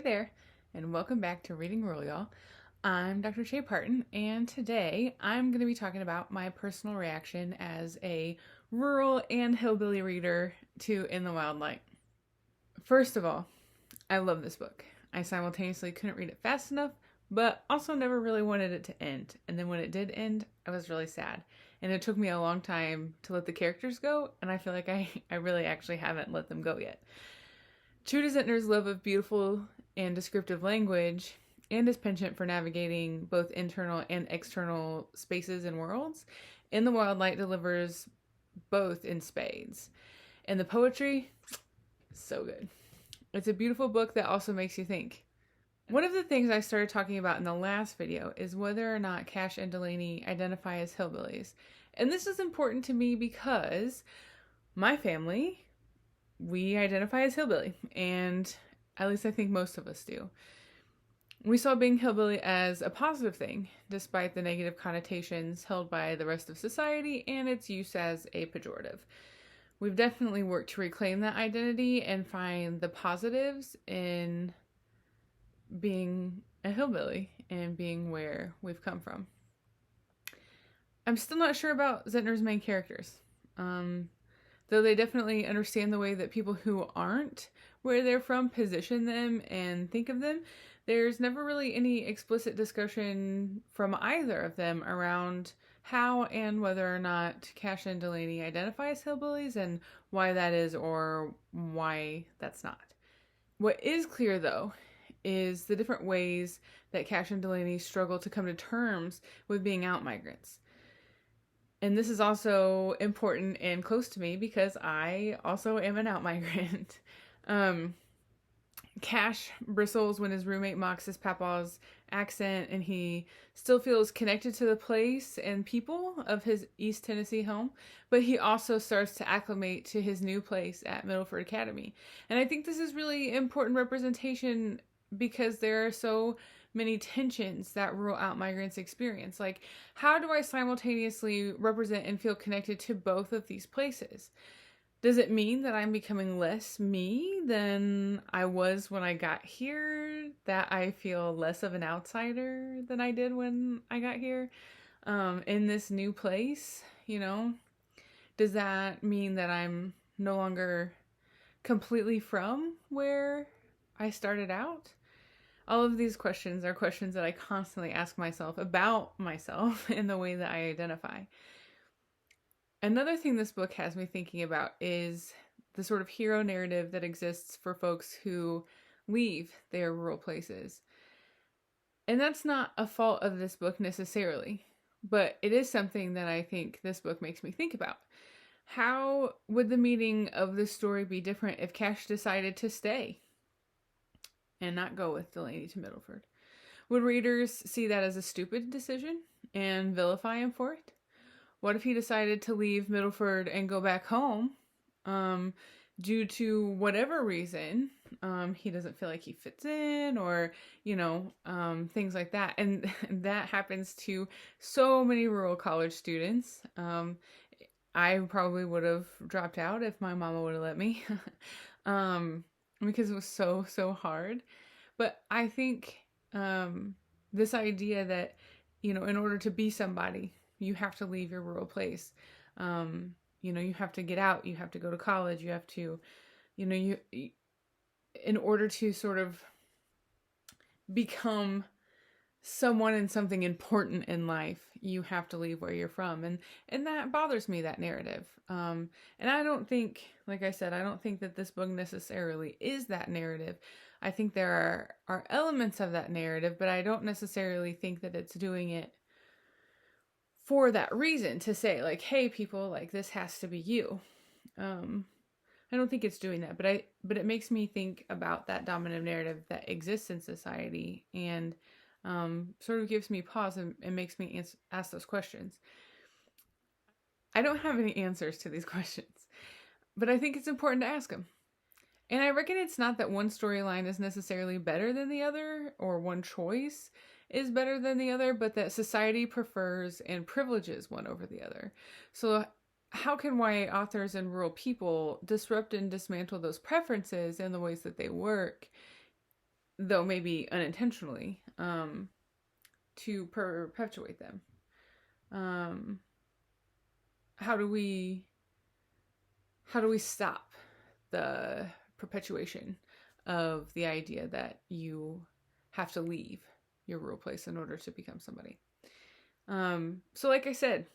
Hey there, and welcome back to Reading Rural, y'all. I'm Dr. Shay Parton, and today I'm going to be talking about my personal reaction as a rural and hillbilly reader to In the Wild Light. First of all, I love this book. I simultaneously couldn't read it fast enough, but also never really wanted it to end. And then when it did end, I was really sad. And it took me a long time to let the characters go, and I feel like I really actually haven't let them go yet. True to Zentner's love of beautiful and descriptive language and his penchant for navigating both internal and external spaces and worlds, In the Wild Light delivers both in spades. And the poetry, so good. It's a beautiful book that also makes you think. One of the things I started talking about in the last video is whether or not Cash and Delaney identify as hillbillies. And this is important to me because my family, we identify as hillbilly, and at least I think most of us do. We saw being hillbilly as a positive thing, despite the negative connotations held by the rest of society and its use as a pejorative. We've definitely worked to reclaim that identity and find the positives in being a hillbilly and being where we've come from. I'm still not sure about Zentner's main characters. Though they definitely understand the way that people who aren't where they're from position them and think of them, there's never really any explicit discussion from either of them around how and whether or not Cash and Delaney identify as hillbillies and why that is or why that's not. What is clear, though, is the different ways that Cash and Delaney struggle to come to terms with being out-migrants. And this is also important and close to me because I also am an out-migrant. Cash bristles when his roommate mocks his papa's accent, and he still feels connected to the place and people of his East Tennessee home, but he also starts to acclimate to his new place at Middleford Academy. And I think this is really important representation because there are so many tensions that rural out-migrants experience. Like, how do I simultaneously represent and feel connected to both of these places? Does it mean that I'm becoming less me than I was when I got here? That I feel less of an outsider than I did when I got here? In this new place, Does that mean that I'm no longer completely from where I started out? All of these questions are questions that I constantly ask myself about myself in the way that I identify. Another thing this book has me thinking about is the sort of hero narrative that exists for folks who leave their rural places. And that's not a fault of this book necessarily, but it is something that I think this book makes me think about. How would the meaning of this story be different if Cash decided to stay and not go with Delaney to Middleford? Would readers see that as a stupid decision and vilify him for it? What if he decided to leave Middleford and go back home due to whatever reason? He doesn't feel like he fits in or, things like that. And that happens to so many rural college students. I probably would have dropped out if my mama would have let me. Because it was so hard. But I think this idea that, in order to be somebody, you have to leave your rural place. You have to get out. You have to go to college. You have to, in order to sort of become someone and something important in life, you have to leave where you're from. And that bothers me, that narrative. And I don't think, like I said, I don't think that this book necessarily is that narrative. I think there are elements of that narrative, but I don't necessarily think that it's doing it for that reason, to say like, hey people, like this has to be you. I don't think it's doing that, but it makes me think about that dominant narrative that exists in society and sort of gives me pause and makes me ask those questions. I don't have any answers to these questions, but I think it's important to ask them. And I reckon it's not that one storyline is necessarily better than the other, or one choice is better than the other, but that society prefers and privileges one over the other. So how can YA authors and rural people disrupt and dismantle those preferences and the ways that they work though maybe unintentionally, to perpetuate them. How do we stop the perpetuation of the idea that you have to leave your rural place in order to become somebody? So like I said,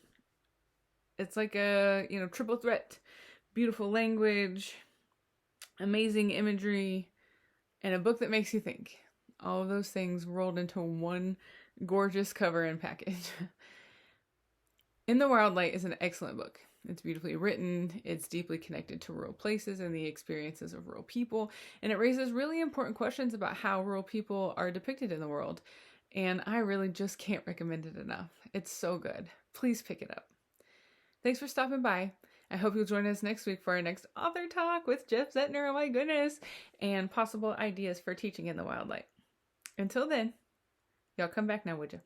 it's like a, triple threat: beautiful language, amazing imagery, and a book that makes you think. All of those things rolled into one gorgeous cover and package. In the Wild Light is an excellent book. It's beautifully written, it's deeply connected to rural places and the experiences of rural people, and it raises really important questions about how rural people are depicted in the world. And I really just can't recommend it enough. It's so good. Please pick it up. Thanks for stopping by. I hope you'll join us next week for our next author talk with Jeff Zentner, oh my goodness, and possible ideas for teaching in the Wild Light. Until then, y'all come back now, would you?